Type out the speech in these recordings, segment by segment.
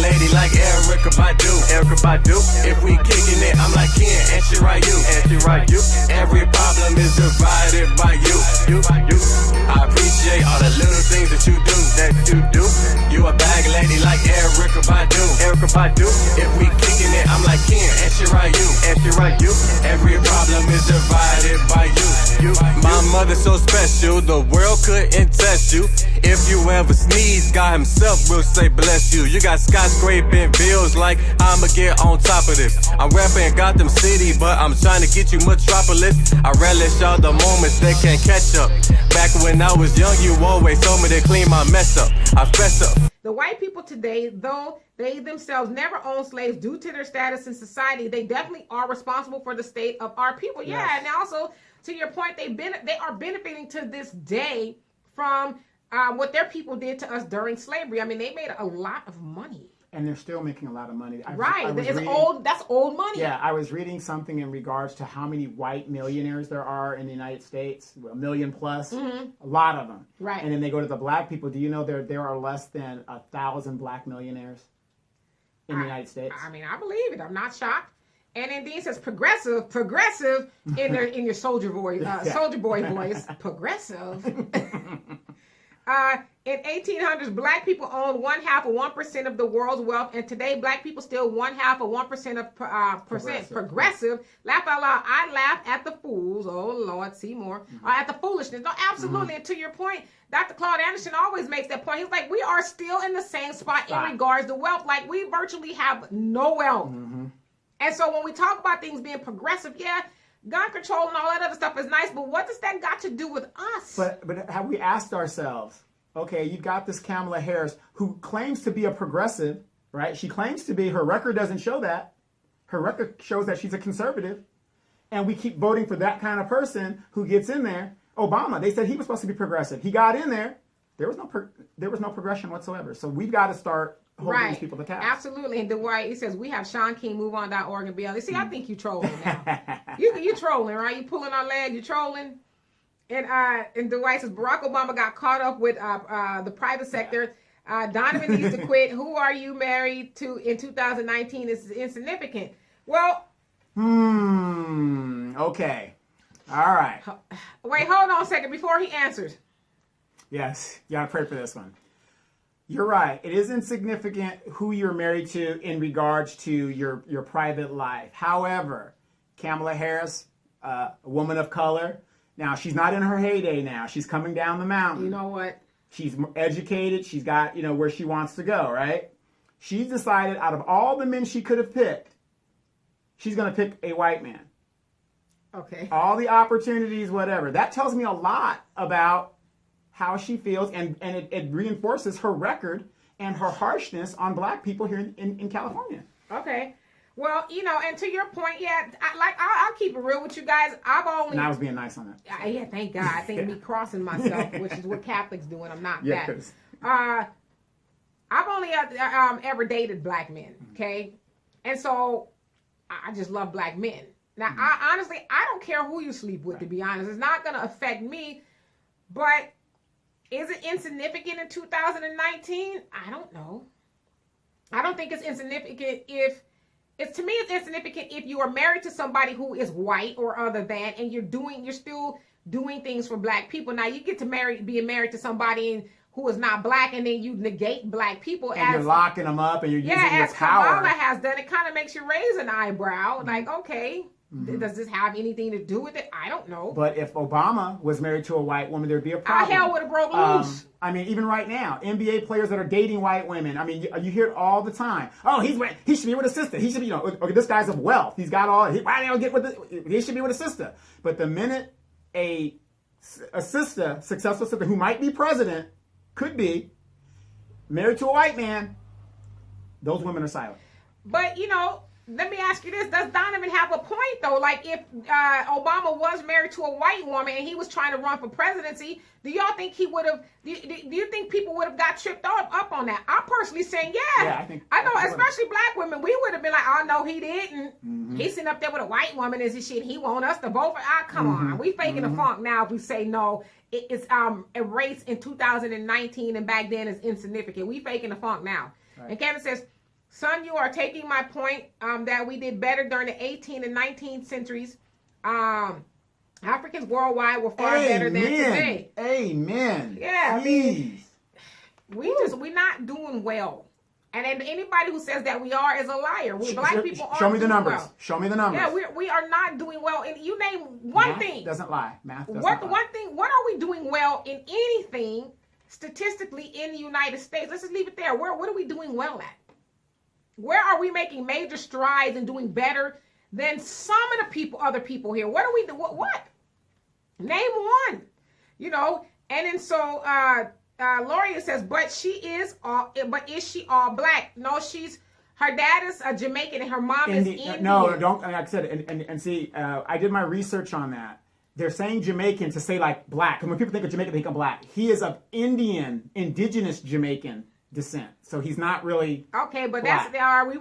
lady like Erykah Badu. If we kicking it, I'm like Ken and she right you. Every problem is divided by you. I appreciate all the little things that you do. You a bag lady like Erykah Badu. If we kicking it, I'm like Ken and she right you. Every problem is divided by you. My mother's so special, the world couldn't test you. If you ever sneeze, God himself will say bless you. You got skyscraping bills like I'ma get on top of this. I'm rapping Gotham City, but I'm trying to get you Metropolis. I relish all the moments that can't catch up. Back when I was young, you always told me to clean my mess up. I fess up. The white people today, though they themselves never owned slaves due to their status in society, they definitely are responsible for the state of our people. Yes. Yeah, and also, to your point, they are benefiting to this day from what their people did to us during slavery. I mean, they made a lot of money. And they're still making a lot of money. That's old money. Yeah, I was reading something in regards to how many white millionaires there are in the United States, 1 million plus, a lot of them. Right. And then they go to the black people. Do you know there are less than 1,000 black millionaires in the United States? I mean, I believe it. I'm not shocked. And then Dean says progressive in your soldier voice, soldier boy voice, progressive. In 1800s, black people owned 1/2 of the world's wealth, and today black people still 1/2 of progressive. Laugh out loud. I laugh at the fools. Oh Lord, Seymour. At the foolishness. No, absolutely. And to your point, Dr. Claude Anderson always makes that point. He's like, we are still in the same spot in regards to wealth. Like, we virtually have no wealth. And so when we talk about things being progressive, yeah, gun control and all that other stuff is nice, but what does that got to do with us? But have we asked ourselves, okay, you've got this Kamala Harris who claims to be a progressive, right? She claims to be, her record doesn't show that. Her record shows that she's a conservative. And we keep voting for that kind of person who gets in there. Obama, they said he was supposed to be progressive. He got in there. There was no progression whatsoever. So we've got to start holding these people to task. Absolutely. And Dwight, he says, we have Sean King, MoveOn.org and BLE. See, I think you trolling now. you trolling, right? You pulling our leg, you trolling. And Dwight says, Barack Obama got caught up with the private sector. Donovan needs to quit. Who are you married to in 2019 is insignificant. Well. Okay. All right. Wait, hold on a second before he answers. Yes, you got to pray for this one. You're right. It is insignificant who you're married to in regards to your private life. However, Kamala Harris, a woman of color. Now, she's not in her heyday now. She's coming down the mountain. You know what? She's educated. She's got, where she wants to go, right? She's decided out of all the men she could have picked, she's going to pick a white man. Okay. All the opportunities, whatever. That tells me a lot about how she feels, and it reinforces her record and her harshness on black people here in California. Okay. Well, and to your point, yeah, I'll keep it real with you guys. And I was being nice on that. Yeah, thank God. I think me crossing myself, which is what Catholics do, and I'm not that. I've only ever dated black men, okay? And so I just love black men. Now, I honestly don't care who you sleep with, to be honest. It's not going to affect me, but is it insignificant in 2019? I don't know. I don't think it's insignificant to me, it's insignificant if you are married to somebody who is white or other than, and you're still doing things for black people. Now, you get to being married to somebody who is not black, and then you negate black people. And you're locking them up, and you're using your power. As Kamala has done, it kind of makes you raise an eyebrow. Like, okay, does this have anything to do with it? I don't know. But if Obama was married to a white woman, there'd be a problem. Hell would have broke loose. I mean, even right now, NBA players that are dating white women. I mean, you hear it all the time. Oh, he should be with a sister. He should be, okay, this guy's of wealth. He's got all. Why don't get with he should be with a sister. But the minute a sister, successful sister who might be president, could be married to a white man, those women are silent. But let me ask you this: does Donovan have a point though? Like, if Obama was married to a white woman and he was trying to run for presidency, do y'all think he would have? Do you think people would have got tripped up on that? I'm personally saying, yeah. I know, especially black women, we would have been like, oh no, he didn't. He's sitting up there with a white woman, is this shit? He want us to vote for? Come on, we faking the funk now. If we say no, it's erased in 2019, and back then is insignificant. We faking the funk now. Right. And Kevin says, Son, you are taking my point that we did better during the 18th and 19th centuries. Africans worldwide were far better than today. Amen. Yeah, Please. we're not doing well. And anybody who says that we are is a liar. Black people aren't Show me the doing numbers. well. Show me the numbers. Yeah, we are not doing well. And you name one Math thing. doesn't lie. Math doesn't What lie. one thing? What are we doing well in anything statistically in the United States? Let's just leave it there. What are we doing well at? Where are we making major strides and doing better than some of the other people here? What are we doing? What? Name one. You know. And then so Loria says, but is she all black? No, her dad is a Jamaican and her mom is Indian. No, don't. Like I said, and see, I did my research on that. They're saying Jamaican to say like black. And when people think of Jamaican, they think of black. He is of indigenous Jamaican descent, so he's not really okay. But black.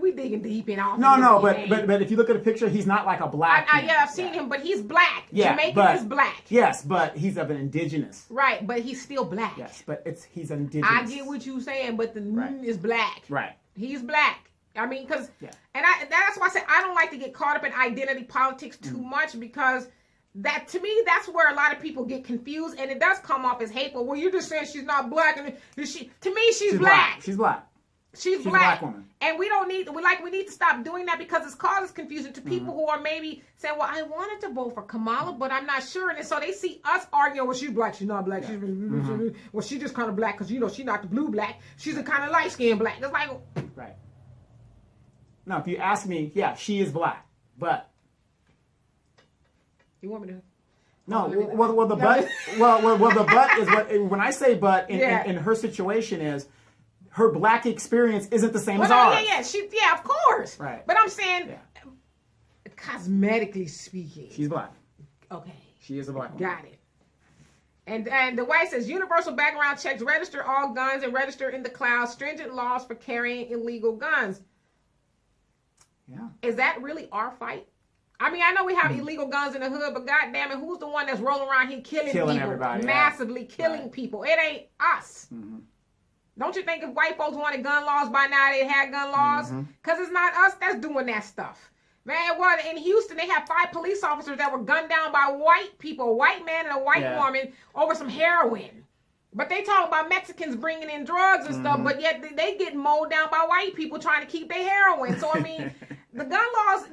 we digging deep in all. No, but if you look at a picture, he's not like a black. I've seen him, but he's black. Yeah, Jamaican is black. Yes, but he's of an indigenous. Right, but he's still black. Yes, but he's indigenous. I get what you're saying, but the is black. Right. He's black. I mean, because that's why I say I don't like to get caught up in identity politics too much, because that to me, that's where a lot of people get confused, and it does come off as hateful. Well, you're just saying she's not black, and to me she's black. She's black. She's a black woman. And we need to stop doing that, because it's causes confusion to people who are maybe saying, well, I wanted to vote for Kamala, but I'm not sure. And so they see us arguing, well, she's black, she's not black. Yeah. Well, she's just kind of black because, she's not the blue black. She's a kind of light-skinned black. It's like... Right. No, if you ask me, yeah, she is black, but... You want me to... No, well, the but, well, the but is what, when I say but in her situation is, her black experience isn't the same as ours. Yeah, of course. Right. But I'm saying, cosmetically speaking. She's black. Okay. She is a black woman. Got it. And the White says, universal background checks, register all guns and register in the cloud, stringent laws for carrying illegal guns. Yeah. Is that really our fight? I mean, I know we have illegal guns in the hood, but goddamn it, who's the one that's rolling around here killing people? Everybody. Massively killing people. It ain't us. Mm-hmm. Don't you think if white folks wanted gun laws by now, they'd had gun laws? Because it's not us that's doing that stuff. Man, well, in Houston, they have 5 police officers that were gunned down by white people, a white man and a white woman, over some heroin. But they talk about Mexicans bringing in drugs and stuff, but yet they get mowed down by white people trying to keep their heroin. So, I mean, the gun laws,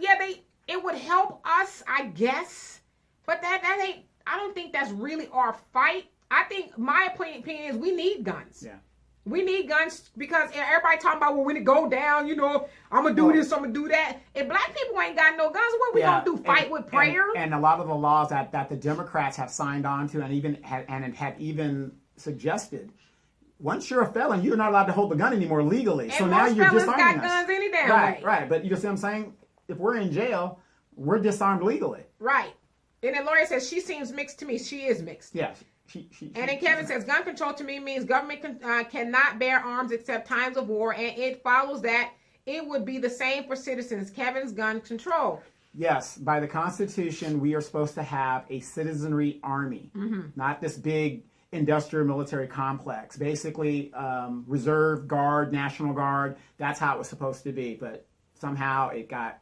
it would help us, I guess. But that ain't, I don't think that's really our fight. I think my opinion is we need guns. Yeah. We need guns because everybody talking about, well, when it go down, I'm going to do this, I'm going to do that. If black people ain't got no guns, what we going to do? Fight with prayer? And a lot of the laws that the Democrats have signed on to and even have even suggested, once you're a felon, you're not allowed to hold the gun anymore legally. And so now you're disarming us. most felons got guns any damn way. Right. But you see what I'm saying? If we're in jail, we're disarmed legally. Right. And then Lori says, she seems mixed to me. She is mixed. Yeah. And then Kevin says, gun control to me means government cannot bear arms except times of war, and it follows that it would be the same for citizens. Kevin's gun control. Yes, by the Constitution, we are supposed to have a citizenry army, not this big industrial military complex. Basically, reserve guard, National Guard, that's how it was supposed to be, but somehow it got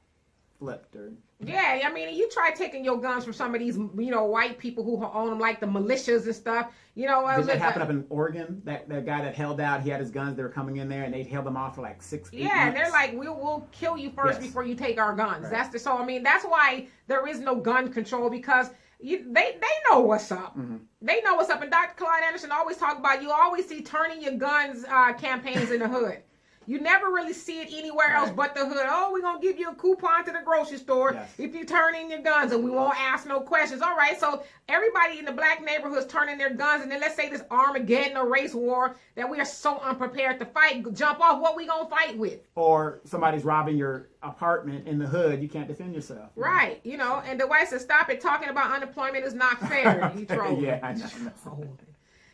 flipped. Yeah, I mean, you try taking your guns from some of these, white people who own them, like the militias and stuff. Did that happen up in Oregon? That guy that held out, he had his guns, they were coming in there, and they held them off for like 6-8 months. Yeah, and they're like, we'll kill you first before you take our guns. Right. So I mean, that's why there is no gun control, because they know what's up. They know what's up. And Dr. Clyde Anderson always talk about, you always see turning your guns campaigns in the hood. You never really see it anywhere else but the hood. Oh, we're going to give you a coupon to the grocery store if you turn in your guns, and we won't ask no questions. All right, so everybody in the black neighborhoods turning their guns, and then let's say this Armageddon or race war that we are so unprepared to fight, jump off, what we going to fight with? Or somebody's robbing your apartment in the hood, you can't defend yourself. Right, and the White says, stop it, talking about unemployment is not fair. He trolled. Yeah, I know.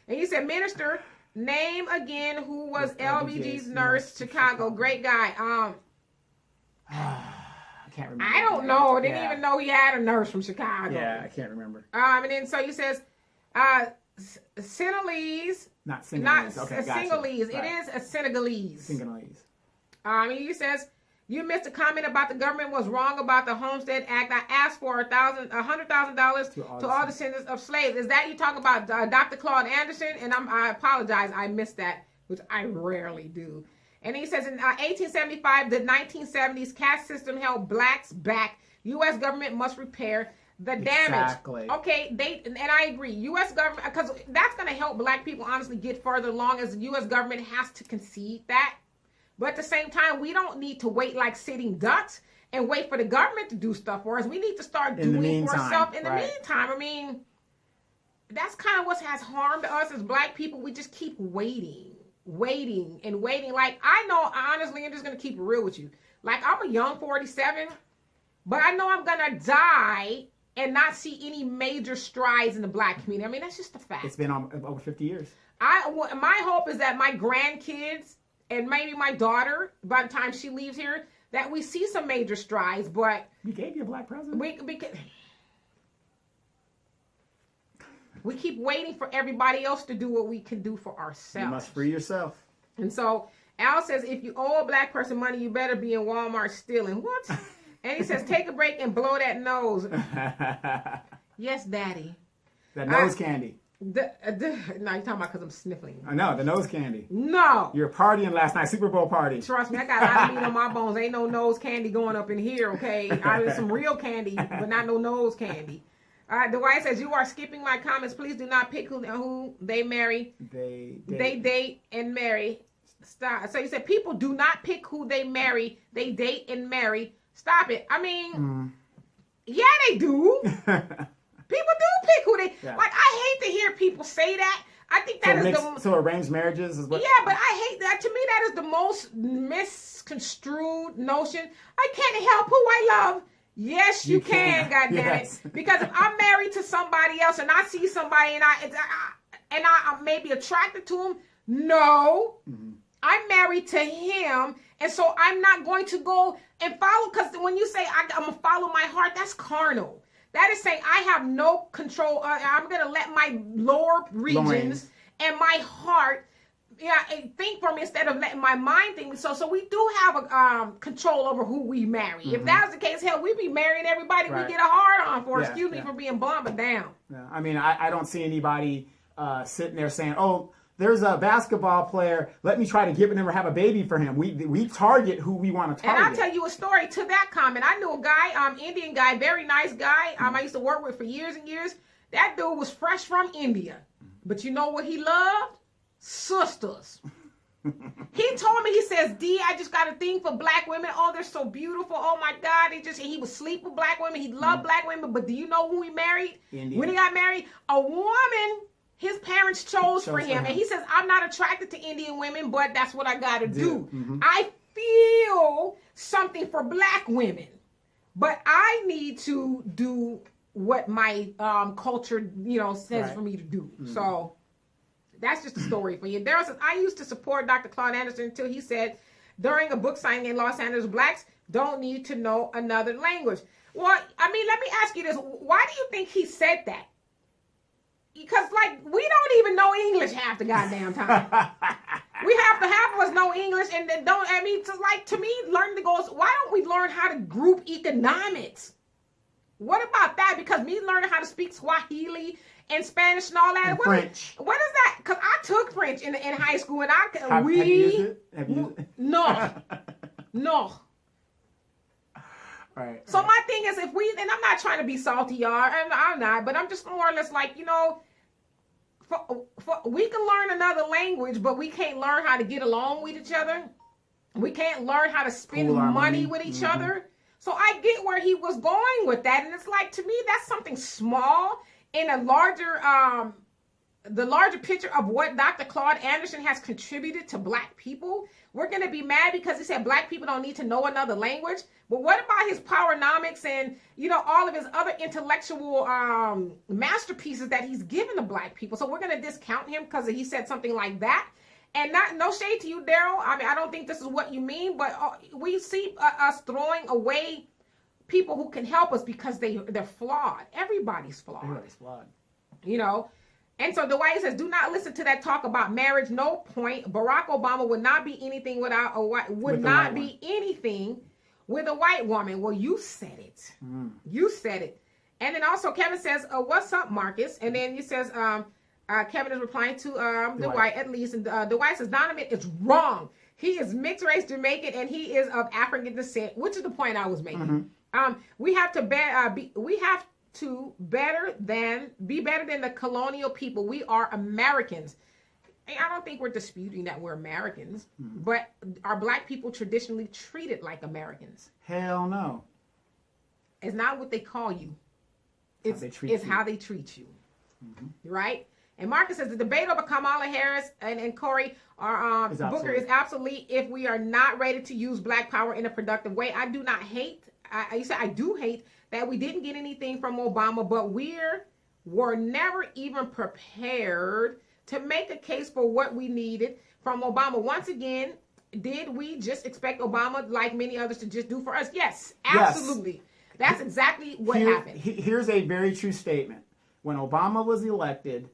And he said, Minister, name again who was LBG's nurse, Chicago. Great guy. I can't remember. I don't know. I didn't even know he had a nurse from Chicago. Yeah, I can't remember. And then so he says, Senegalese. Not Senegalese. Not Senegalese. Right. It is a Senegalese. Senegalese. He says, you missed a comment about the government was wrong about the Homestead Act. I asked for $100,000 to all descendants of slaves. Is that you talk about Dr. Claude Anderson? And I apologize, I missed that, which I rarely do. And he says in 1875, the 1970s caste system held blacks back. U.S. government must repair the damage. Exactly. Okay, and I agree. U.S. government, because that's going to help black people honestly get further along, as the U.S. government has to concede that. But at the same time, we don't need to wait like sitting ducks and wait for the government to do stuff for us. We need to start doing for ourselves in the meantime. I mean, that's kind of what has harmed us as black people. We just keep waiting. Like, I know, honestly, I'm just going to keep it real with you. Like, I'm a young 47, but I know I'm going to die and not see any major strides in the black community. I mean, that's just a fact. It's been over 50 years. My hope is that my grandkids and maybe my daughter, by the time she leaves here, that we see some major strides. But we gave you a black president. We keep waiting for everybody else to do what we can do for ourselves. You must free yourself. And so Al says, if you owe a black person money, you better be in Walmart stealing. What? And he says, take a break and blow that nose. Yes, Daddy. That nose candy. No, you're talking about because I'm sniffling. I know, the nose candy. No. You were partying last night, Super Bowl party. Trust me, I got a lot of meat on my bones. Ain't no nose candy going up in here, okay? I mean, some real candy, but not no nose candy. Dwight says, you are skipping my comments. Please do not pick who they marry. They date and marry. Stop. So you said people do not pick who they marry. They date and marry. Stop it. I mean, yeah, they do. People do pick who they... Yeah. Like, I hate to hear people say that. I think that So arranged marriages is what... Yeah, but I hate that. To me, that is the most misconstrued notion. I can't help who I love. Yes, you can, goddammit. Because if I'm married to somebody else and I see somebody and I'm maybe attracted to him, no. Mm-hmm. I'm married to him, and so I'm not going to go and follow, because when you say I'm going to follow my heart, that's carnal. That is saying I have no control. I'm going to let my lower regions and my heart think for me instead of letting my mind think. So we do have a control over who we marry. Mm-hmm. If that was the case, hell, we'd be marrying everybody we get a hard on for. Excuse me for being blunt, but damn. Yeah. I mean, I don't see anybody sitting there saying, oh, there's a basketball player. Let me try to get with him or have a baby for him. We target who we want to target. And I'll tell you a story to that comment. I knew a guy, Indian guy, very nice guy. I used to work with for years and years. That dude was fresh from India. But you know what he loved? Sisters. He told me, he says, D, I just got a thing for black women. Oh, they're so beautiful. Oh my God. He would sleep with black women. He loved black women. But do you know who he married? Indian. When he got married? A woman his parents chose for him. And he says, I'm not attracted to Indian women, but that's what I got to do. Mm-hmm. I feel something for black women, but I need to do what my culture, says for me to do. Mm-hmm. So that's just a story for you. Daryl says, I used to support Dr. Claude Anderson until he said during a book signing in Los Angeles, blacks don't need to know another language. Well, I mean, let me ask you this. Why do you think he said that? Because, we don't even know English half the goddamn time. We have to half of us know English and then don't, to me, learning to go, why don't we learn how to group economics? What about that? Because me learning how to speak Swahili and Spanish and all that. And French. What is that? Because I took French in high school and Have you used it? No. No. Right. So my thing is, and I'm not trying to be salty, y'all, and I'm not, but I'm just more or less we can learn another language, but we can't learn how to get along with each other. We can't learn how to spend money with each other. So I get where he was going with that, and it's to me, that's something small in a larger, the larger picture of what Dr. Claude Anderson has contributed to black people. We're going to be mad because he said black people don't need to know another language. But what about his powernomics and, all of his other intellectual masterpieces that he's given to black people? So we're going to discount him because he said something like that. And no shade to you, Daryl. I mean, I don't think this is what you mean, but we see us throwing away people who can help us because they're flawed. Everybody's flawed. Everybody's flawed. And so Dwight says, do not listen to that talk about marriage. No point. Barack Obama would not be anything without a white, anything with a white woman. Well, you said it. You said it. And then also Kevin says, what's up, Marcus? And then he says, Kevin is replying to Dwight at least. And Dwight says, Donovan is wrong. He is mixed race Jamaican and he is of African descent, which is the point I was making. We have to be better than the colonial people. We are Americans. I don't think we're disputing that we're Americans, but are black people traditionally treated like Americans? Hell no. It's not what they call you. It's how they treat you. Right? And Marcus says the debate over Kamala Harris and Cory Booker is obsolete if we are not ready to use black power in a productive way. I do not hate. I do hate that we didn't get anything from Obama, but were never even prepared to make a case for what we needed from Obama. Once again, did we just expect Obama, like many others, to just do for us? Yes, absolutely. Yes. That's exactly what happened. Here's a very true statement. When Obama was elected,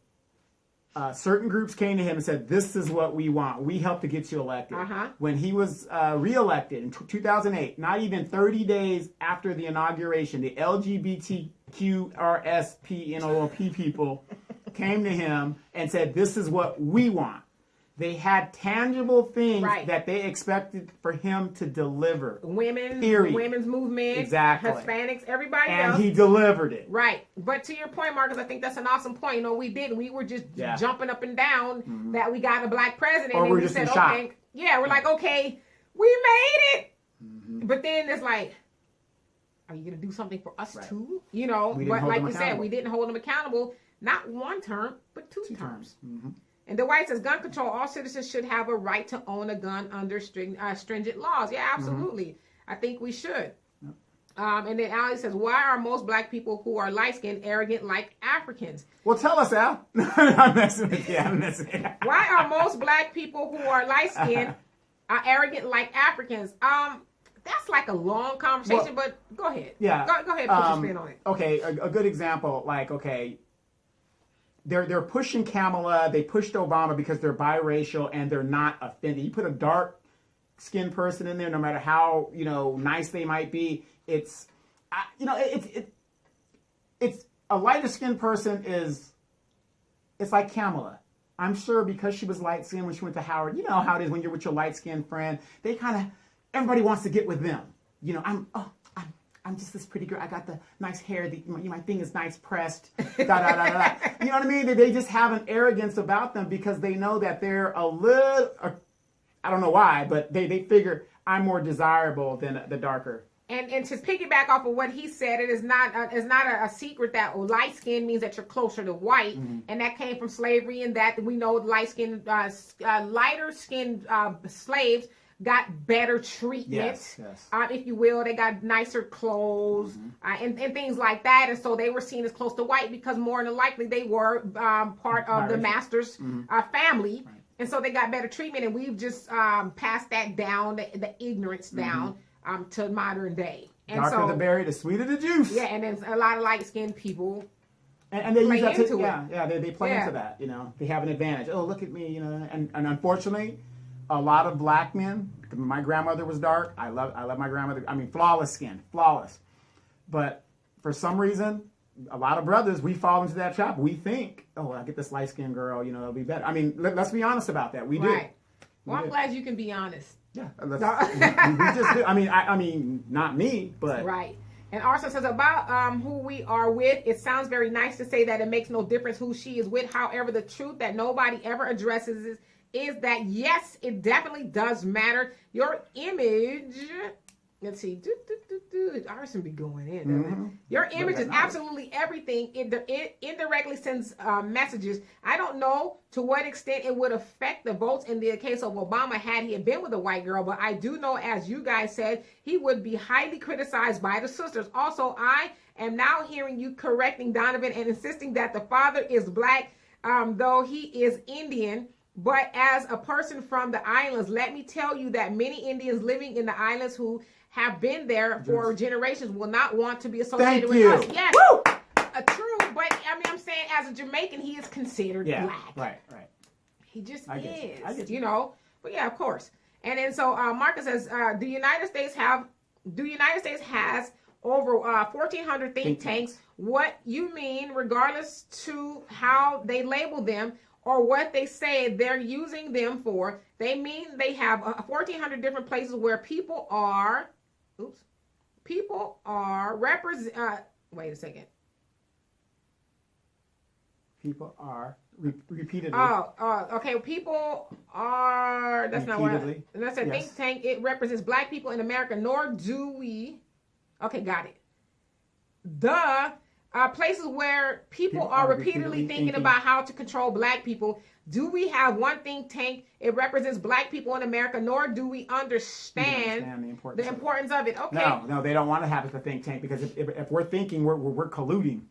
certain groups came to him and said, this is what we want. We helped to get you elected. When he was reelected in 2008, not even 30 days after the inauguration, the LGBTQRSPNOP people came to him and said, this is what we want. They had tangible things that they expected for him to deliver. Women's movement, exactly. Hispanics, everybody else. And he delivered it. Right. But to your point, Marcus, I think that's an awesome point. You know, we did. We were just jumping up and down that we got a black president. Or and we're we just said, in shock. okay. Yeah, we're like, okay, we made it. But then it's like, are you going to do something for us too? You know, but like you said, we didn't hold them accountable. Not one term, but two terms. And Dwight says, gun control, all citizens should have a right to own a gun under stringent laws. Yeah, absolutely. I think we should. And then Ali says, why are most black people who are light-skinned arrogant like Africans? Well, tell us, Al. I'm messing with you. Why are most black people who are light-skinned arrogant like Africans? That's like a long conversation, but go ahead. Yeah. Go ahead and put your spin on it. Okay, a good example, like, okay, they're pushing Kamala, they pushed Obama because they're biracial and they're not offended. You put a dark-skinned person in there, no matter how, nice they might be, it's a lighter-skinned person it's like Kamala. I'm sure because she was light-skinned when she went to Howard, you know how it is when you're with your light-skinned friend, everybody wants to get with them. I'm just this pretty girl. I got the nice hair. My thing is nice pressed. You know what I mean? They just have an arrogance about them because they know that they're a little, I don't know why, but they figure I'm more desirable than the darker. And to piggyback off of what he said, it is not a secret that light skin means that you're closer to white, and that came from slavery, and that we know lighter skinned slaves got better treatment, if you will. They got nicer clothes and things like that. And so they were seen as close to white because more than likely they were part of the master's family. Right. And so they got better treatment. And we've just passed that down, the ignorance down to modern day. And darker the berry, the sweeter the juice. Yeah, and there's a lot of light-skinned people. And they use that to they play into that. They have an advantage. Oh, look at me, and unfortunately, a lot of black men. My grandmother was dark. I love my grandmother. I mean, flawless skin, flawless. But for some reason, a lot of brothers, we fall into that trap. We think, oh, I'll get this light skinned girl. It'll be better. I mean, let's be honest about that. We do. Well, I'm glad you can be honest. Yeah, we just do. I mean, not me, but right. And Arson says about who we are with, it sounds very nice to say that it makes no difference who she is with. However, the truth that nobody ever addresses is that, yes, it definitely does matter. Your image, let's see, Arson be going in. Your image is absolutely everything. It indirectly sends messages. I don't know to what extent it would affect the votes in the case of Obama had he been with a white girl, but I do know, as you guys said, he would be highly criticized by the sisters. Also, I am now hearing you correcting Donovan and insisting that the father is black, though he is Indian. But as a person from the islands, let me tell you that many Indians living in the islands who have been there for generations will not want to be associated with us. Yes, true. but I mean, I'm saying as a Jamaican, he is considered black. Right. He just I get is, you. I get you know. But yeah, of course. And then so Marcus says, the United States has over 1,400 think tanks. What you mean, regardless to how they label them or what they say they're using them for, they mean they have 1,400 different places where people are represent. Wait a second. People are repeatedly. Okay. People are. That's not what. That's a think tank. It represents black people in America. Nor do we. Okay, got it. Places where people are repeatedly thinking about how to control black people. Do we have one think tank? It represents black people in America. Nor do we understand the importance of it. Okay. No, they don't want to have it a think tank because if we're thinking, we're colluding.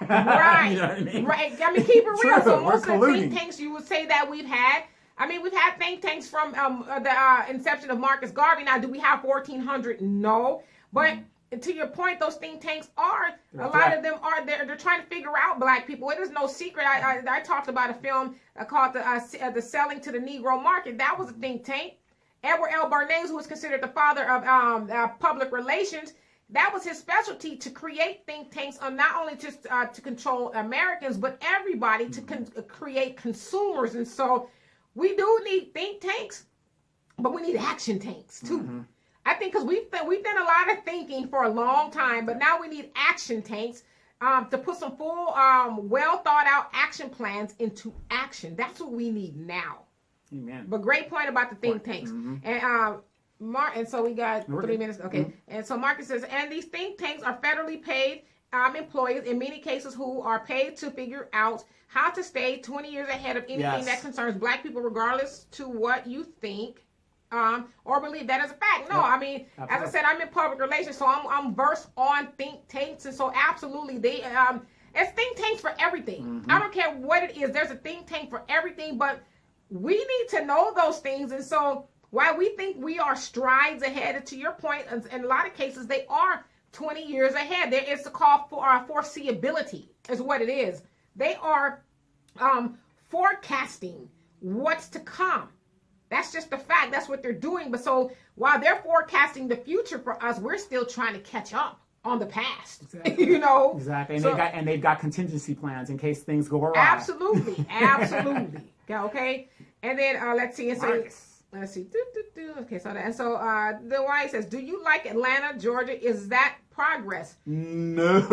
Right. You know what I mean? Right. I mean, keep it real. True, So most of the colluding. think tanks you would say that we've had. I mean, we've had think tanks from the inception of Marcus Garvey. Now, do we have 1,400? No. But to your point, those think tanks are, a lot of them are, they're trying to figure out black people. It is no secret. I talked about a film called the Selling to the Negro Market. That was a think tank. Edward L. Bernays, who was considered the father of public relations, that was his specialty, to create think tanks on not only just to control Americans, but everybody, to create consumers. And so we do need think tanks, but we need action tanks too. I think because we've done a lot of thinking for a long time, but now we need action tanks to put some full, well thought out action plans into action. That's what we need now. Amen. But great point about the think tanks. And so we got 3 minutes. Okay. And so Marcus says, and these think tanks are federally paid employees in many cases who are paid to figure out how to stay 20 years ahead of anything that concerns black people, regardless to what you think or believe that as a fact. No, I mean, absolutely. As I said, I'm in public relations, so I'm versed on think tanks. And so absolutely, they it's think tanks for everything. I don't care what it is. There's a think tank for everything, but we need to know those things. And so while we think we are strides ahead, and to your point, in a lot of cases, they are 20 years ahead. There is a call for foreseeability is what it is. They are forecasting what's to come. That's just the fact. That's what they're doing. But so while they're forecasting the future for us, we're still trying to catch up on the past. Exactly. You know? Exactly. And they've got contingency plans in case things go awry. Absolutely. Okay. And then let's see. And so let's see. Okay. So the wife says, "Do you like Atlanta, Georgia? Is that progress?" No.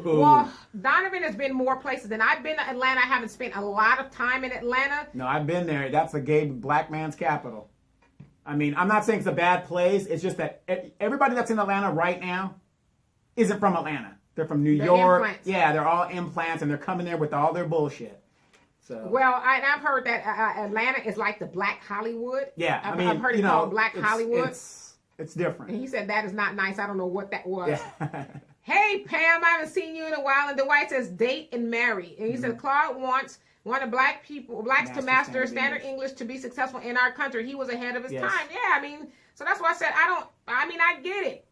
Well, Donovan has been more places than I've been to Atlanta. I haven't spent a lot of time in Atlanta. No, I've been there. That's a gay black man's capital. I mean, I'm not saying it's a bad place. It's just that everybody that's in Atlanta right now isn't from Atlanta. They're from New York. Implants. Yeah, they're all implants, and they're coming there with all their bullshit. So. Well, I've heard that Atlanta is like the Black Hollywood. Yeah, I've heard it called Black Hollywood. It's different. And he said that is not nice. I don't know what that was. Yeah. Hey, Pam, I haven't seen you in a while. And Dwight says date and marry. And he said Claude wanted blacks to master standard English to be successful in our country. He was ahead of his time. Yeah, I mean, so that's why I said I get it.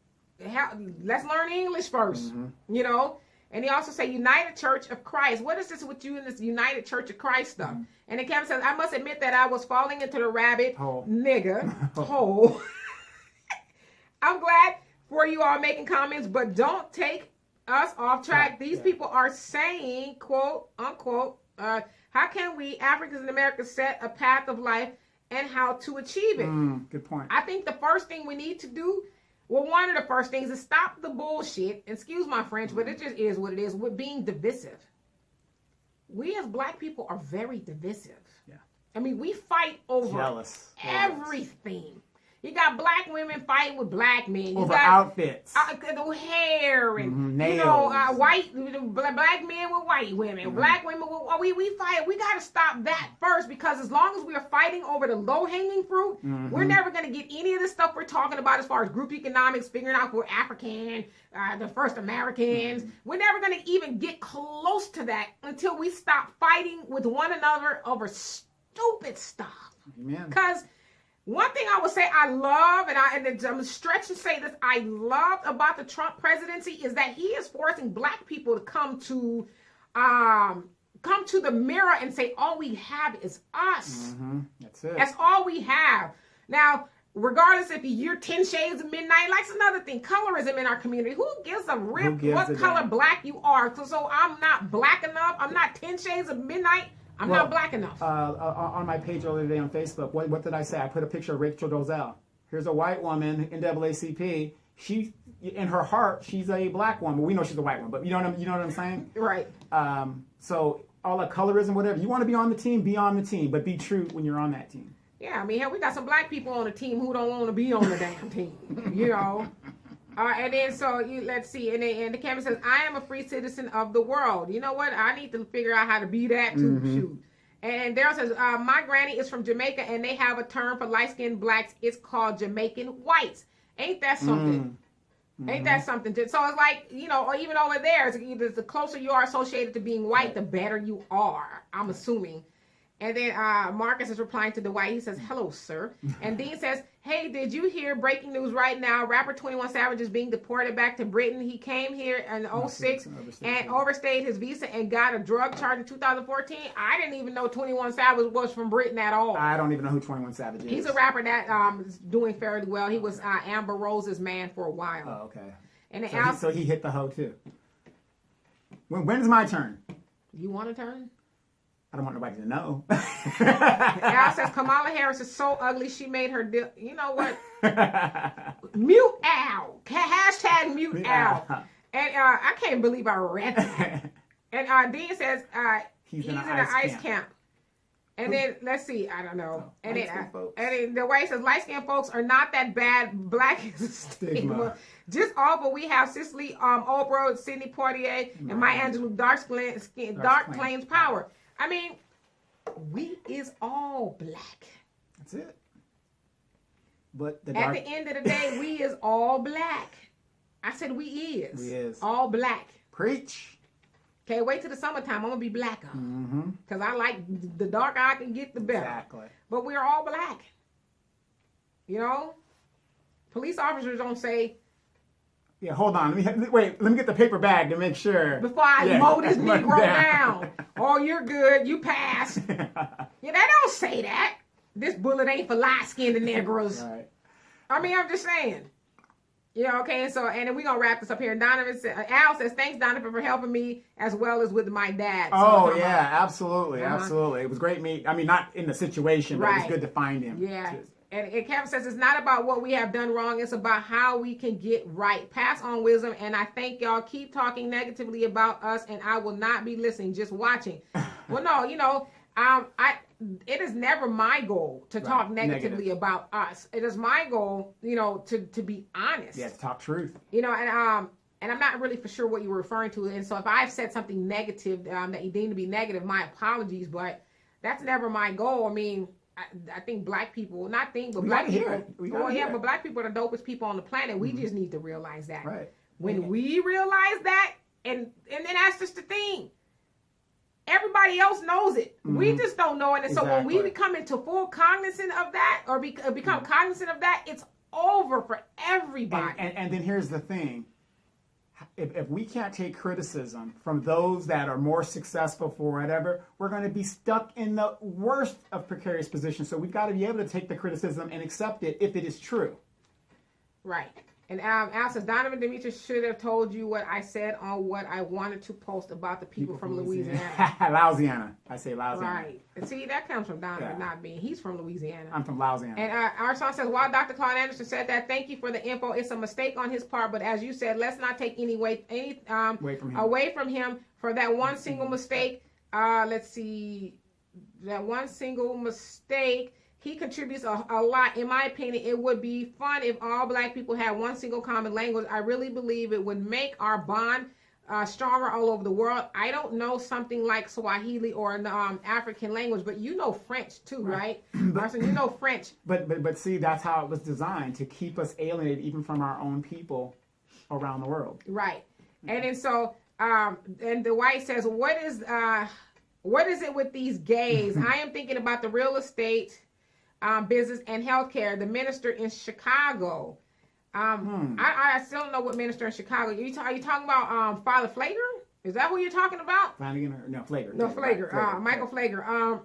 Let's learn English first, you know. And he also said United Church of Christ. What is this with you in this United Church of Christ stuff? And then Kevin says, I must admit that I was falling into the rabbit hole. I'm glad for you all making comments, but don't take us off track. These people are saying, quote, unquote, how can we Africans in America set a path of life and how to achieve it? Good point. I think the first thing we need to do, well, one of the first things is stop the bullshit. Excuse my French, but it just is what it is. With being divisive. We as black people are very divisive. Yeah. I mean, we fight over everything. You got black women fighting with black men. Over outfits. The hair and, nails. You know, black men with white women. Black women with, we fight. We got to stop that first, because as long as we are fighting over the low-hanging fruit, we're never going to get any of the stuff we're talking about as far as group economics, figuring out we're African, the first Americans. We're never going to even get close to that until we stop fighting with one another over stupid stuff. Because one thing I would say I love, and I'm stretched to say this, I loved about the Trump presidency is that he is forcing black people to come to come to the mirror and say, all we have is us. That's it. That's all we have. Now, regardless if you're 10 shades of midnight, like it's another thing, colorism in our community. Who gives a rip what color black you are? So I'm not black enough. I'm not 10 shades of midnight. I'm not black enough. On my page earlier today on Facebook, what did I say? I put a picture of Rachel Dolezal. Here's a white woman, NAACP. She, in her heart, she's a black woman. We know she's a white woman, but you know what I'm saying? Right. So all the colorism, whatever. You want to be on the team, but be true when you're on that team. Yeah, I mean, hell, we got some black people on the team who don't want to be on the damn team, you know. And then let's see, and the camera says, I am a free citizen of the world. You know what? I need to figure out how to be that too. Shoot. And Daryl says, my granny is from Jamaica, and they have a term for light-skinned blacks. It's called Jamaican whites. Ain't that something? Ain't that something? So it's like, you know, or even over there, it's the closer you are associated to being white, the better you are, I'm assuming. And then Marcus is replying to Dwight. He says, hello, sir. And Dean says, hey, did you hear breaking news right now? Rapper 21 Savage is being deported back to Britain. He came here in 06 and overstayed his visa and got a drug charge in 2014. I didn't even know 21 Savage was from Britain at all. I don't even know who 21 Savage is. He's a rapper that is doing fairly well. He was Amber Rose's man for a while. Oh, okay. And so he hit the hoe, too. When's my turn? You want to turn? I don't want nobody to know. Al says Kamala Harris is so ugly she made her deal. You know what? Mute Al. Hashtag mute Al. And I can't believe I read that. And Dean says he's in an ice camp. And then let's see, I don't know. And then the way it says light skinned folks are not that bad. Black is a stigma. Just awful. We have Cicely Oprah, Sidney Poitier, and Maya Angelou dark claims power. I mean, we is all black. That's it. But at the end of the day, we is all black. I said we is. We is. All black. Preach. Okay, wait till the summertime. I'm going to be blacker. Because I like the darker I can get, the better. Exactly. But we're all black. You know? Police officers don't say, yeah, hold on. Let me get the paper bag to make sure. Before I mow this Negro down. Oh, you're good. You pass. Yeah, they don't say that. This bullet ain't for light-skinned Negroes. Right. I mean, I'm just saying. You know, okay, and then we're going to wrap this up here. Al says, thanks, Donovan, for helping me as well as with my dad. So absolutely. Absolutely. It was great not in the situation, but it was good to find him. Yeah. And Kevin says, it's not about what we have done wrong. It's about how we can get right. Pass on wisdom. And I thank y'all. Keep talking negatively about us. And I will not be listening, just watching. Well, no, you know, it is never my goal to talk negatively about us. It is my goal, you know, to be honest. Yeah, to talk truth. You know, and I'm not really for sure what you were referring to. And so if I've said something negative that you deem to be negative, my apologies. But that's never my goal. I mean, I think black people, but black people. But black people are the dopest people on the planet. We just need to realize that. Right. When we realize that, and then that's just the thing. Everybody else knows it. We just don't know it. And so when we become into full cognizant of that, or become cognizant of that, it's over for everybody. And then here's the thing. If we can't take criticism from those that are more successful for whatever, we're going to be stuck in the worst of precarious positions. So we've got to be able to take the criticism and accept it if it is true. Right. And Al says, Donovan Demetrius should have told you what I said on what I wanted to post about the people from Louisiana. Louisiana. I say Louisiana. Right. And see, that comes from Donovan, not me. He's from Louisiana. I'm from Louisiana. And our song says, while Dr. Claude Anderson said that, thank you for the info. It's a mistake on his part, but as you said, let's not take any away from him for that one single mistake. Let's see. That one single mistake. He contributes a lot. In my opinion, it would be fun if all black people had one single common language. I really believe it would make our bond stronger all over the world. I don't know something like Swahili or an African language, but you know French too, right? Marcin, you know French. But see, that's how it was designed, to keep us alienated even from our own people around the world. Right. And then so, and the white says, what is it with these gays? I am thinking about the real estate business and healthcare. The minister in Chicago. I still don't know what minister in Chicago. Are you talking about Father Flager? Is that who you're talking about? Flanagan or no Flager? No, Yeah, Flager. right, Michael Flager.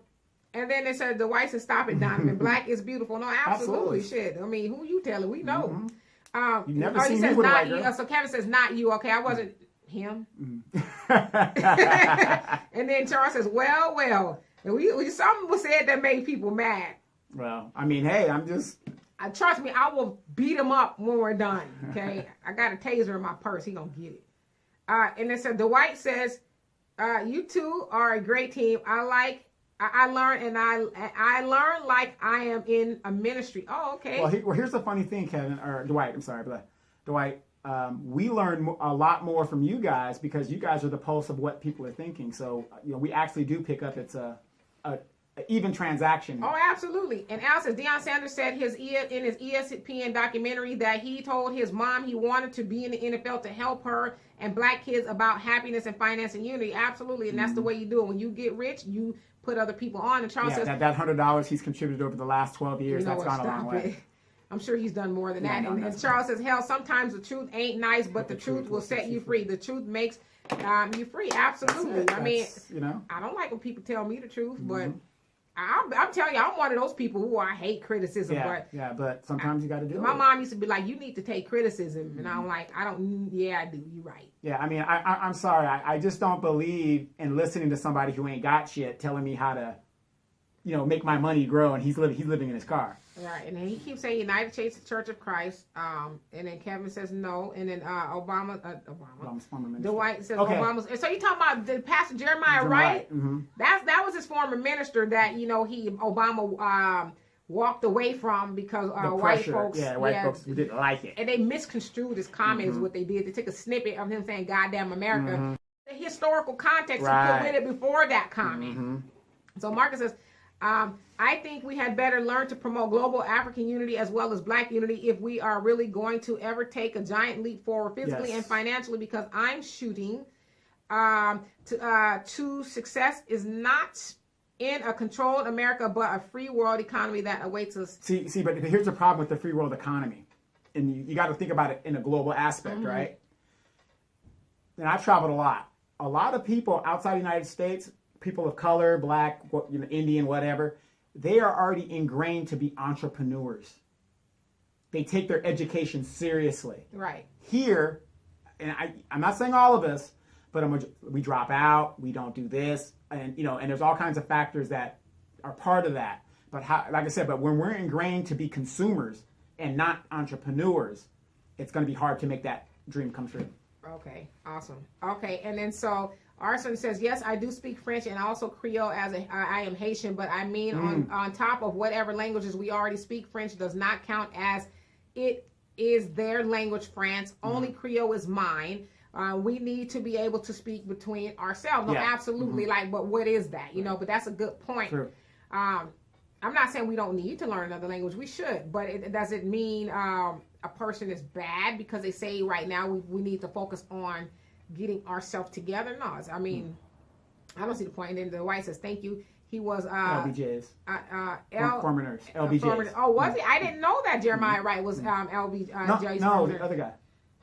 And then they said the white said, "Stop it, Donovan. Black is beautiful." No, absolutely. Shit. I mean, who you telling? We know. You've never he seen says me with a not white you. girl. So Kevin says, "Not you." Okay, I wasn't him. And then Charles says, "Well." And we something was said that made people mad. Well, I mean, hey, I'm just. Trust me, I will beat him up when we're done. Okay, I got a taser in my purse. He gonna get it. And then said Dwight says, "You two are a great team. I learn like I am in a ministry." Oh, okay. Well, here's the funny thing, Kevin or Dwight. I'm sorry, but Dwight. We learn a lot more from you guys because you guys are the pulse of what people are thinking. So we actually do pick up. It's a even transaction. Oh, absolutely. And Al says Deion Sanders said in his ESPN documentary that he told his mom he wanted to be in the NFL to help her and black kids about happiness and finance and unity. Absolutely. And that's the way you do it. When you get rich, you put other people on. And Charles says that $100 he's contributed over the last 12 years, that's gone a long way. I'm sure he's done more than that. No, and Charles says, hell, sometimes the truth ain't nice, but the truth will set you free. The truth makes you free. Absolutely. I mean, I don't like when people tell me the truth, but I'm telling you, I'm one of those people who I hate criticism. But sometimes you got to do it. My mom used to be like, "You need to take criticism," and I'm like, I do. You're right. Yeah, I mean, I'm sorry. I just don't believe in listening to somebody who ain't got shit telling me how to, make my money grow, and he's living in his car. Right, and then he keeps saying United States Church of Christ, and then Kevin says no, and then Obama's former minister. Dwight says Obama's. And so you talking about the Pastor Jeremiah Wright? Mm-hmm. That was his former minister that Obama walked away from because white folks didn't like it, and they misconstrued his comments. What they did, they took a snippet of him saying "Goddamn America," the historical context he put with it before that comment. So Marcus says, I think we had better learn to promote global African unity as well as black unity if we are really going to ever take a giant leap forward physically and financially, because I'm shooting to success is not in a controlled America, but a free world economy that awaits us. See, but here's the problem with the free world economy. And you got to think about it in a global aspect, right? And I've traveled a lot. A lot of people outside the United States, people of color, black, Indian, whatever, they are already ingrained to be entrepreneurs. They take their education seriously. Right. Here, and I'm not saying all of us, but we drop out, we don't do this, and and there's all kinds of factors that are part of that. But like I said, when we're ingrained to be consumers and not entrepreneurs, it's going to be hard to make that dream come true. Okay, awesome. Okay, and then so Arson says, yes, I do speak French and also Creole I am Haitian, but I mean on top of whatever languages we already speak, French does not count as it is their language, France. Only Creole is mine. We need to be able to speak between ourselves. No, absolutely. But what is that? But that's a good point. True. I'm not saying we don't need to learn another language. We should, but it doesn't mean a person is bad because they say right now we need to focus on getting ourselves together. No, I mean, I don't see the point. And then the White says, thank you. He was LBJ's former nurse. LBJ's. Oh, was he? I didn't know that Jeremiah Wright was LBJ's. No, the other guy.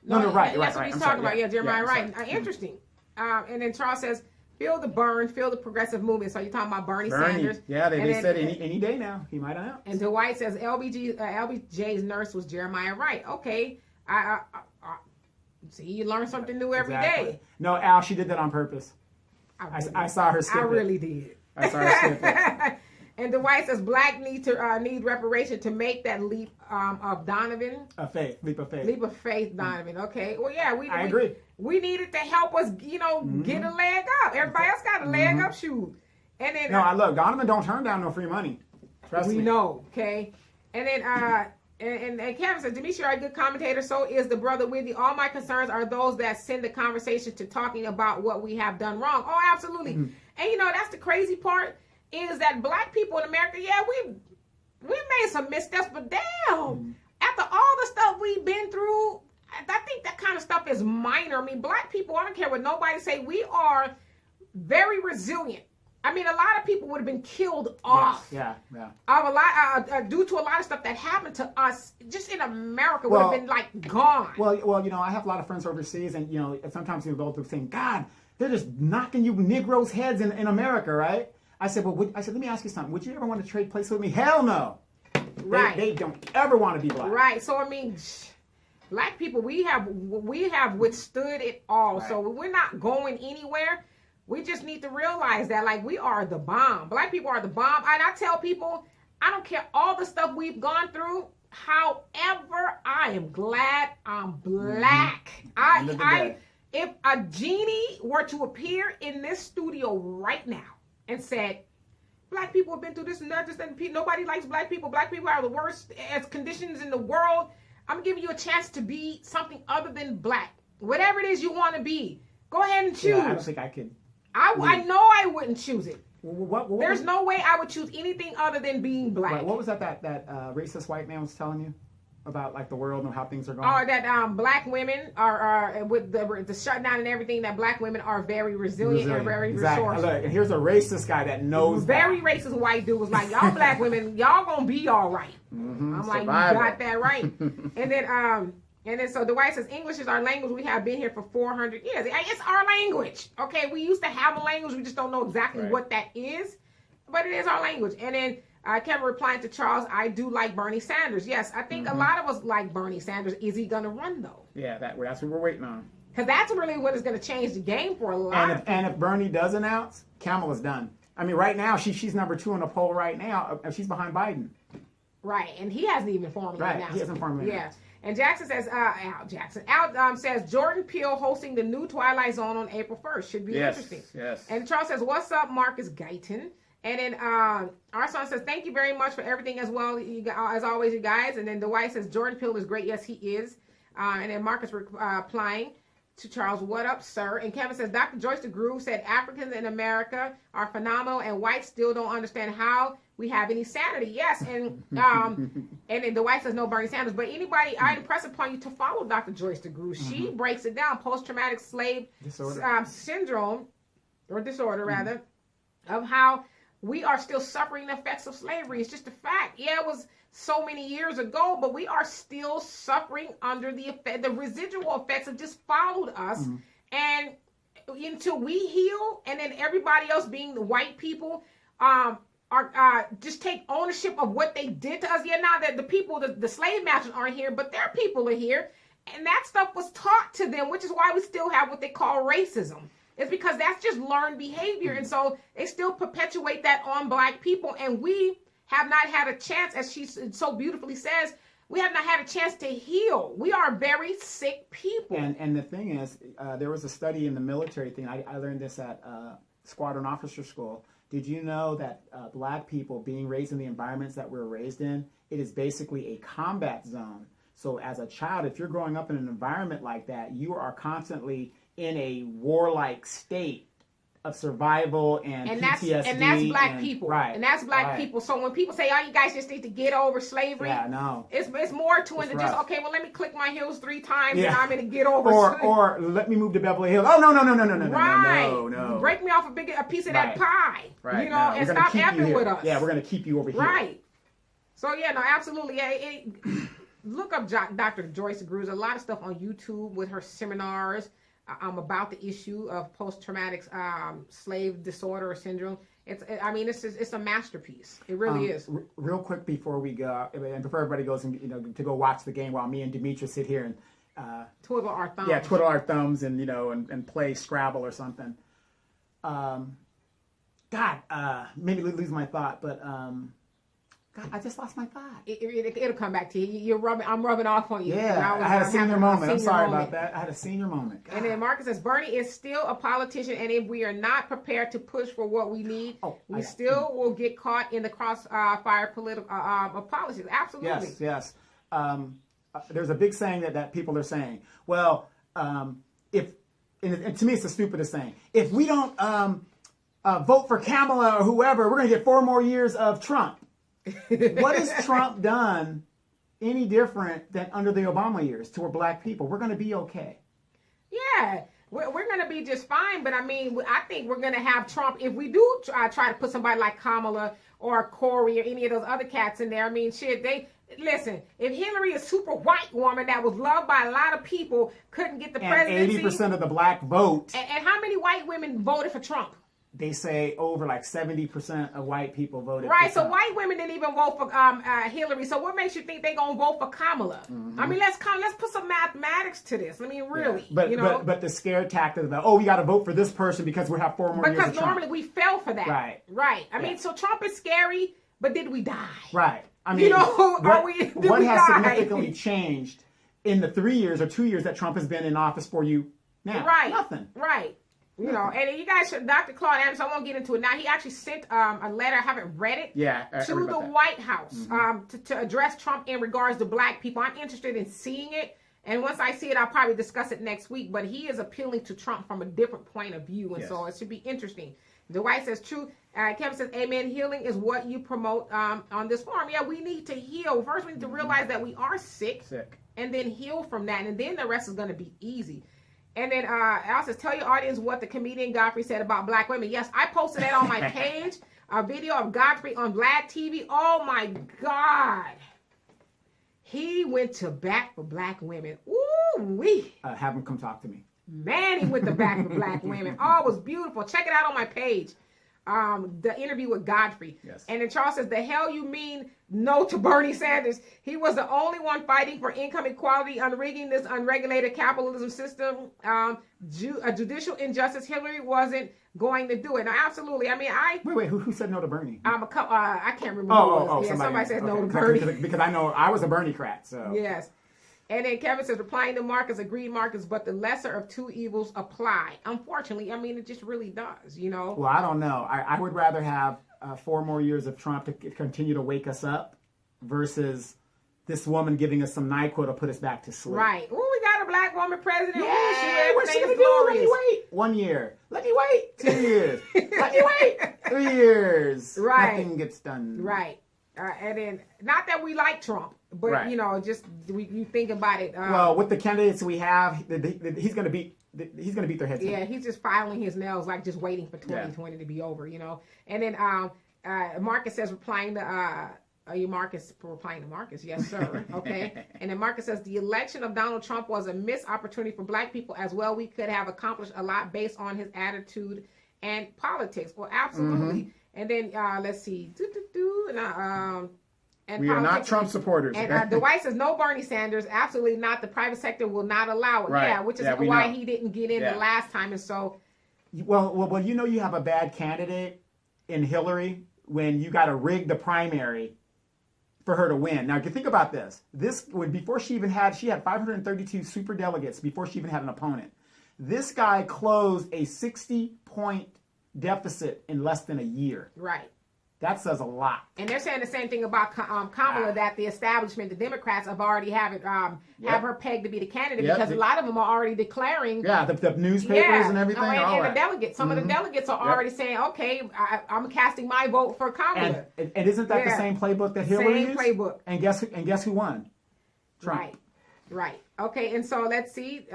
No, right. That's what he's talking about. Yeah, Jeremiah Wright. Sorry. Interesting. And then Charles says, feel the burn, feel the progressive movement. So you're talking about Bernie Sanders. Yeah, they said any day now he might announce. And Dwight says LBJ's nurse was Jeremiah Wright. Okay, see, you learn something new every day. No, Al, she did that on purpose. I saw her skip it. I really did. I saw her skip it. And Dwight says black need reparation to make that leap of Donovan. Leap of faith. Leap of faith, Donovan. Okay. Well, yeah, I agree. We needed to help us, get a leg up. Everybody else got a leg up. Shoot. And then look, Donovan don't turn down no free money. Trust me. We know. Okay. And then and Kevin says, Demetri, are a good commentator. So is the brother Whitney. All my concerns are those that send the conversation to talking about what we have done wrong. Oh, absolutely. And that's the crazy part. Is that black people in America, we made some missteps, but damn, after all the stuff we've been through, I think that kind of stuff is minor. I mean, black people, I don't care what nobody say, we are very resilient. I mean, a lot of people would have been killed off. Yeah. Of a lot, due to a lot of stuff that happened to us, just in America, would have been gone. Well, I have a lot of friends overseas, and sometimes you go through saying, God, They're just knocking you Negroes' heads in America, right? I said, well, let me ask you something. Would you ever want to trade places with me? Hell no. Right. They don't ever want to be black. Right. So I mean, black people, we have withstood it all. Right. So we're not going anywhere. We just need to realize that, like, we are the bomb. Black people are the bomb. And I tell people, I don't care all the stuff we've gone through. However, I am glad I'm black. If a genie were to appear in this studio right now and said, black people have been through this and that, and nobody likes black people. Black people are the worst as conditions in the world. I'm giving you a chance to be something other than black. Whatever it is you want to be, go ahead and choose. Yeah, I don't think I could. I know I wouldn't choose it. What There's no way I would choose anything other than being black. Right, what was that racist white man was telling you about, like, the world and how things are going? Or that black women are with the shutdown and everything, that black women are very resilient. And very resourceful. Look, and here's a racist guy that knows very racist white dude was like, y'all black women, y'all gonna be all right. I'm like, you got that right. And then so Dwight says, English is our language. We have been here for 400 years. It's our language. Okay, we used to have a language. We just don't know exactly what that is. But it is our language. And then Kevin replying to Charles, I do like Bernie Sanders. Yes, I think a lot of us like Bernie Sanders. Is he going to run, though? Yeah, that's what we're waiting on. Because that's really what is going to change the game for a lot of people. And if Bernie does announce, Kamala's done. I mean, right now, she's number 2 in the poll right now. She's behind Biden. Right, and he hasn't even formally announced. He hasn't formally announced. And Jackson says, Al says, Jordan Peele hosting the new Twilight Zone on April 1st. Should be interesting. Yes. And Charles says, what's up, Marcus Guyton? And then our son says, thank you very much for everything as well, as always, you guys. And then Dwight says, Jordan Peele is great. Yes, he is. And then Marcus replying to Charles, what up, sir? And Kevin says, Dr. Joyce DeGruy said Africans in America are phenomenal and whites still don't understand how we have any sanity. Yes, and then Dwight says no Bernie Sanders. But anybody, I impress upon you to follow Dr. Joyce DeGruy. She breaks it down, post-traumatic slave syndrome, or disorder rather, of how we are still suffering the effects of slavery. It's just a fact. Yeah, it was so many years ago, but we are still suffering under the effect. The residual effects have just followed us, and until we heal, and then everybody else, being the white people, are just take ownership of what they did to us. Yeah, now that the people, the slave masters aren't here, but their people are here, and that stuff was taught to them, which is why we still have what they call racism. It's because that's just learned behavior, and so they still perpetuate that on black people, and we have not had a chance, as she so beautifully says, we have not had a chance to heal. We are very sick people. And the thing is, there was a study in the military thing. I learned this at Squadron Officer School. Did you know that black people being raised in the environments that we're raised in, it is basically a combat zone. So as a child, if you're growing up in an environment like that, you are constantly in a warlike state of survival and PTSD. And that's black people. Right. And that's black people. So when people say, oh, you guys just need to get over slavery. Yeah, no. It's more to it than just, okay, well, let me click my heels 3 times and I'm going to get over slavery. Or let me move to Beverly Hills. Oh, no. Right. No. Break me off a piece of that pie. Right. You know, and stop effing with us. Yeah, we're going to keep you over here. Right. So, yeah, no, absolutely. Yeah, look up Dr. Joyce DeGruy. A lot of stuff on YouTube with her seminars about the issue of post-traumatic slave disorder or syndrome. It's a masterpiece. It really is. Real quick before we go, and before everybody goes and to go watch the game, while me and Demetra sit here and twiddle our thumbs. Yeah, twiddle our thumbs and and play Scrabble or something. Maybe lose my thought, but. God, I just lost my thought. It'll come back to you. I'm rubbing off on you. Yeah, I had a senior moment. I'm sorry about that. I had a senior moment. God. And then Marcus says, Bernie is still a politician, and if we are not prepared to push for what we need, we still will get caught in the crossfire political policies. Absolutely. Yes. There's a big saying that people are saying. Well, and to me, it's the stupidest saying. If we don't vote for Kamala or whoever, we're going to get 4 more years of Trump. What has Trump done any different than under the Obama years to our black people? We're going to be okay. Yeah, we're going to be just fine. But I think we're going to have Trump, if we do try to put somebody like Kamala or Corey or any of those other cats in there. listen, if Hillary, a super white woman that was loved by a lot of people, couldn't get the And presidency. 80% of the black vote, And how many white women voted for Trump? they say over like 70% of white people voted Right, for so Trump. white women didn't even vote for Hillary. So what makes you think they're gonna vote for Kamala? I mean, let's put some mathematics to this. I mean, really, But, you know, but the scare tactic about, oh, we got to vote for this person because we have 4 more years because of Trump. normally we fell for that. Right. I mean, Yeah. so Trump is scary, but did we die? Right. I mean, You know, did what we has die? significantly changed in the 3 years or 2 years that Trump has been in office for you now? Right. Nothing. Right. You know, and you guys should, Dr. Claude Anderson, I won't get into it now. He actually sent a letter, I haven't read it, Yeah. I to read the about that. White House to address Trump in regards to black people. I'm interested in seeing it. And once I see it, I'll probably discuss it next week. But he is appealing to Trump from a different point of view. And so it should be interesting. Dwight says, true. Kevin says, amen. Healing is what you promote on this forum. Yeah, we need to heal. First, we need to realize that we are sick. And then heal from that. And then the rest is going to be easy. And then Al says, tell your audience what the comedian Godfrey said about black women. Yes, I posted that on my page. A video of Godfrey on Vlad TV. Oh, my God. He went to bat for black women. Ooh-wee. Have him come talk to me. Man, he went to bat for black women. Oh, it was beautiful. Check it out on my page. The interview with Godfrey. Yes. And then Charles says, the hell you mean no to Bernie Sanders? He was the only one fighting for income equality, unrigging this unregulated capitalism system, judicial injustice. Hillary wasn't going to do it. Now, absolutely. I mean, Wait, who said no to Bernie? I can't remember who it was. Yeah, somebody said no to Bernie. Because I know I was a Bernie-crat, so. Yes. And then Kevin says, replying to Marcus, agreed, Marcus, but the lesser of two evils apply. Unfortunately, I mean, it just really does, you know? Well, I don't know. I would rather have 4 more years of Trump to continue to wake us up versus this woman giving us some NyQuil to put us back to sleep. Right. Ooh, we got a black woman president. Yeah, Ooh, what's she everything's gonna do? Let glorious. me wait 1 year. Let me wait 2 years. Let me wait 3 years. Right. Nothing gets done. Right. And then, not that we like Trump, but, Right. you know, just you think about it. Well, with the candidates we have, he's going to beat their heads in. Yeah, he's just filing his nails, like just waiting for 2020 to be over, you know. And then Marcus says, replying to, are you Marcus replying to Marcus? Yes, sir. Okay. And then Marcus says, the election of Donald Trump was a missed opportunity for black people as well. We could have accomplished a lot based on his attitude and politics. Well, absolutely. And then let's see. And we are not Trump supporters. And Dwight says, no Bernie Sanders. Absolutely not. The private sector will not allow it. Right. Yeah, which is Yeah, we why know. he didn't get in the last time. And so, Well, you know you have a bad candidate in Hillary when you got to rig the primary for her to win. Now, if you think about this, she had 532 super delegates before she even had an opponent. This guy closed a 60-point deficit in less than a year. right. That says a lot. And they're saying the same thing about Kamala, that the establishment, the Democrats, have already have her pegged to be the candidate because a lot of them are already declaring. Yeah, the newspapers and everything. And the delegates. Some of the delegates are already saying, okay, I'm casting my vote for Kamala. And isn't that the same playbook that Hillary used? Same playbook. And guess who won? Trump. Right. Okay, and so let's see.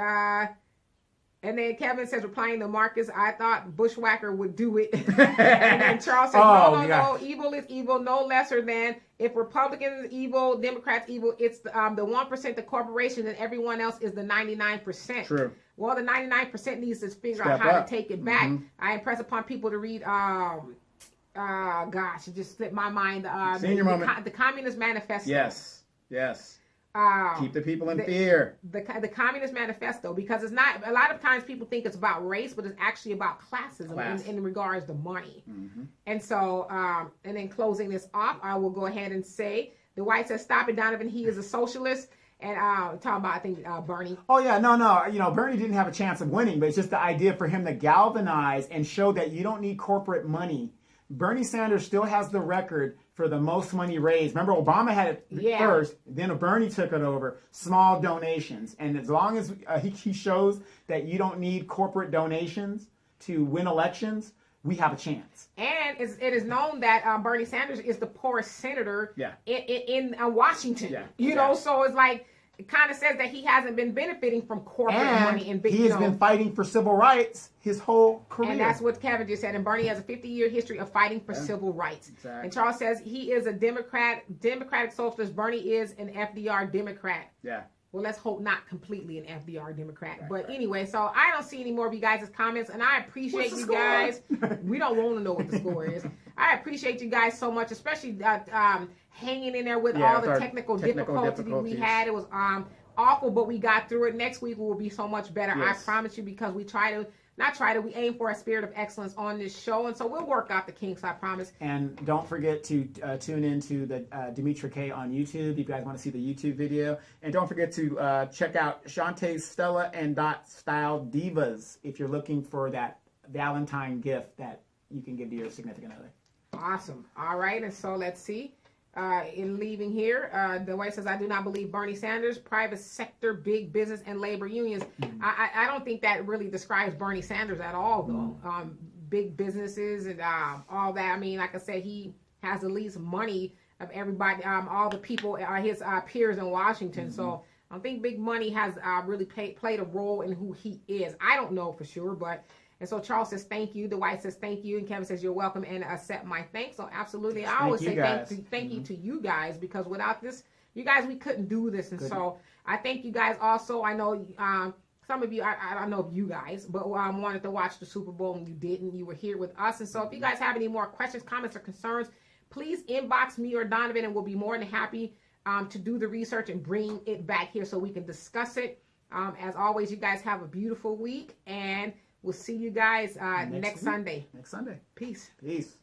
And then Kevin says, replying to Marcus, I thought Bushwhacker would do it. And then Charles says, no, evil is evil, no lesser than. If Republicans evil, Democrats evil, it's the 1%, the corporations, and everyone else is the 99%. True. Well, the 99% needs to figure out how to take it back. I impress upon people to read, gosh, it just slipped my mind. The Communist Manifesto. Yes. Keep the people in fear. The Communist Manifesto, because it's not, a lot of times people think it's about race, but it's actually about classism in regards to money. And so, and then closing this off, I will go ahead and say, the White says, stop it, Donovan, he is a socialist. And talking about, I think, Bernie. Oh, yeah, no. You know, Bernie didn't have a chance of winning, but it's just the idea for him to galvanize and show that you don't need corporate money. Bernie Sanders still has the record for the most money raised. Remember, Obama had it first, then Bernie took it over, small donations. And as long as he shows that you don't need corporate donations to win elections, we have a chance. And it is known that Bernie Sanders is the poorest senator in Washington. You know, so it's like, it kind of says that he hasn't been benefiting from corporate money and big. He has been fighting for civil rights his whole career. And that's what Kevin just said. And Bernie has a 50-year history of fighting for civil rights. Exactly. And Charles says he is a Democratic socialist. Bernie is an FDR Democrat. Yeah. Well, let's hope not completely an FDR Democrat. But anyway, so I don't see any more of you guys' comments, and I appreciate you guys. We don't want to know what the score is. I appreciate you guys so much, especially hanging in there with all the technical difficulties we had. It was awful, but we got through it. Next week will be so much better. Yes. I promise you, because we we aim for a spirit of excellence on this show, and so we'll work out the kinks, I promise. And don't forget to tune into the Demetra K on YouTube if you guys want to see the YouTube video. And don't forget to check out Shantae's Stella and Dot Style Divas if you're looking for that Valentine gift that you can give to your significant other. Awesome. All right, and so let's see. In leaving here, the way says, I do not believe Bernie Sanders, private sector, big business, and labor unions. Mm-hmm. I don't think that really describes Bernie Sanders at all, though. Mm-hmm. Big businesses and all that. I mean, like I said, he has the least money of everybody, all the people, his peers in Washington. Mm-hmm. So I don't think big money has really played a role in who he is. I don't know for sure, but... And so Charles says, thank you. Dwight says, thank you. And Kevin says, you're welcome and accept my thanks. So absolutely. I always say thank you to you guys, because without this, you guys, we couldn't do this. And so I thank you guys also. I know some of you, I don't know if you guys, but wanted to watch the Super Bowl and you didn't. You were here with us. And so if you guys have any more questions, comments, or concerns, please inbox me or Donovan, and we'll be more than happy to do the research and bring it back here so we can discuss it. As always, you guys have a beautiful week, and we'll see you guys next Sunday. Next Sunday. Peace. Peace.